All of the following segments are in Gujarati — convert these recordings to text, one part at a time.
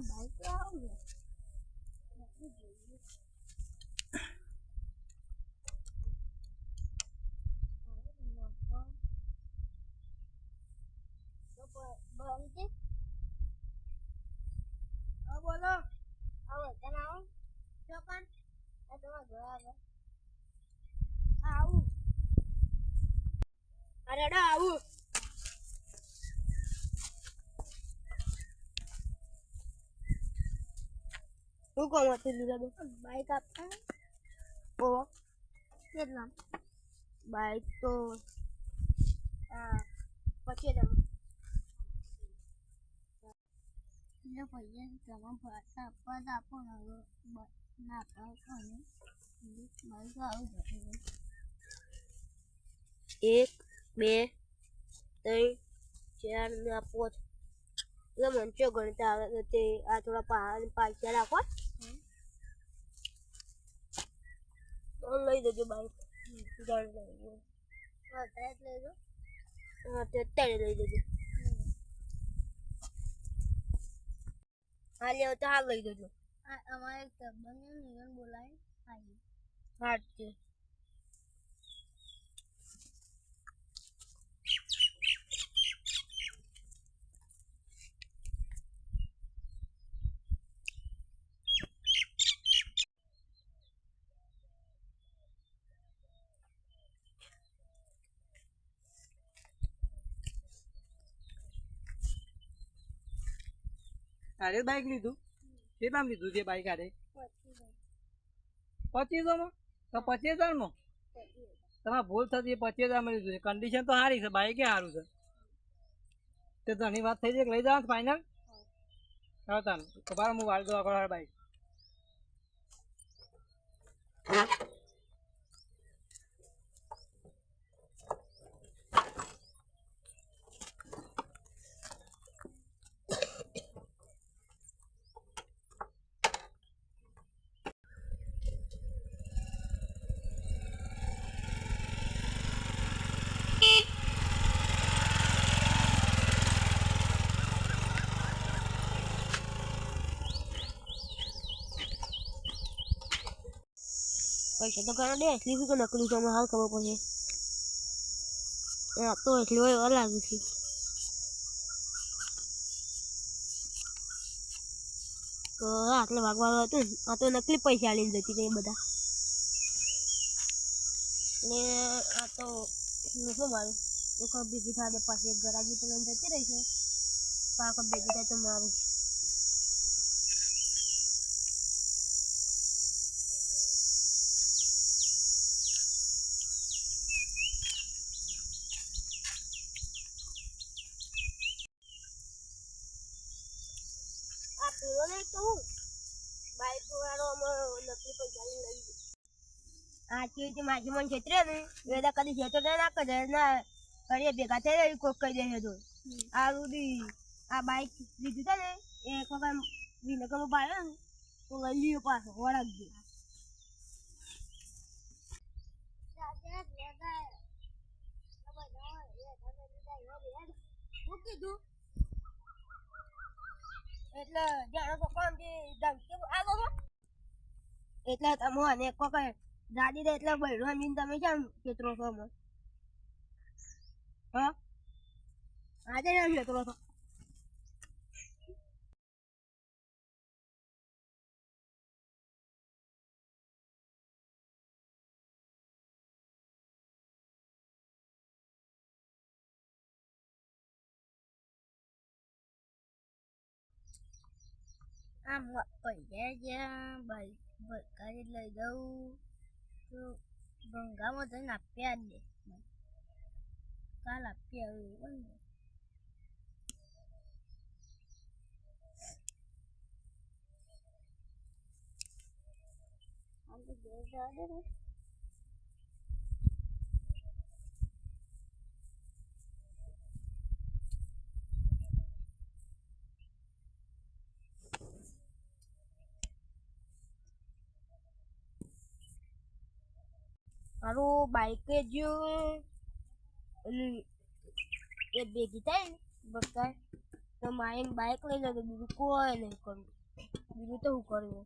બાઈક લાવો બોલો આવો તને આવો ચોકન આ તમારા ઘર આવે આવું અરે ડા આવું હું કોમ હતી લીધા બાઈક આપતા ઓ કેટલા બાઈક તો 25,000 ને પૈસા તમે ભરતા આપવા આપો ને ના પાડો ને બાઈક આવું જશે 1 2 3 4 ને 5 એટલે મંચો ગણતા આવે તે આ થોડા પૈસા રાખો લઈ દેજો બાઈક ગણ લઈ હા ટેટ લેજો હા તે લઈ દેજો હા લે તો હાલ લઈ દેજો અમારે બંને નિયમ બોલાય આવી હા છે અરે બાઈક લીધું કેટલામ લીધું છે બાઈક અરે 25,000 તો 25,000 તમારે ભૂલ થતી 25,000 લીધું છે કન્ડિશન તો સારી છે બાઈકે સારું છે તે ઘણી વાત થઈ છે લઈ જવાનું ફાઇનલ હા તાન તો બાર હું વાળ દો બાઈક પૈસા તો ઘણા દે એટલી બી નકલી છે હાલ ખબર પડે આ તો એટલી હોય લાગે છે તો આટલે ભાગવાનું હતું આ તો નકલી પૈસા લઈને જતી રહી બધા ને આ તો શું મારું એક ભેગી થાય પાછી ગરાગી તો લઈને જતી રહી છે પાક ભેગી થાય તો મારું બાઈક વાળો અમારો નકલી પૈસા લઈ ગયો આ ચીજ માજી મન છેતરે ને વેદા કદી છેતો ના કરે ના કરીએ ભેગા થઈ કોક કહી દે તો આ રૂડી આ બાઈક લીધું છે ને એ ખબર વિનકમ પાડ્યો ને તો લઈ લ્યો પાછો વળગજો શું કીધું એટલે જાણો તો કોણ જે ધમકી આવો એટલે તમે અને કોક ગાડી દે એટલે બૈરો મીન તમે કેમ ખેતરો છો હા આજે કેમ ખેતરો છો આમ પૈસા જ્યાં બાઈક લઈ દઉં તો ગંગામાં જઈને આપ્યા જ દે કાલ આપી આવ્યું ને આમ તો ઘેર જવા દે ને મારું બાઈક જો એ ભેગી થાય ને બધા તો મારે બાઇક લઈ જતો બીજું કોઈ નહીં કરું બીજું તો શું કરવું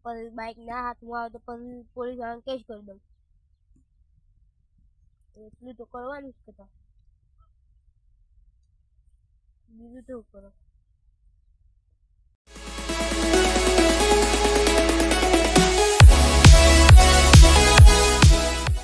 પછી બાઇક ના હાથમાં આવે તો પછી પોલીસ વાળાને કેસ કરી દઉં એટલું તો કરવાનું જ કહેતા બીજું તો શું કરો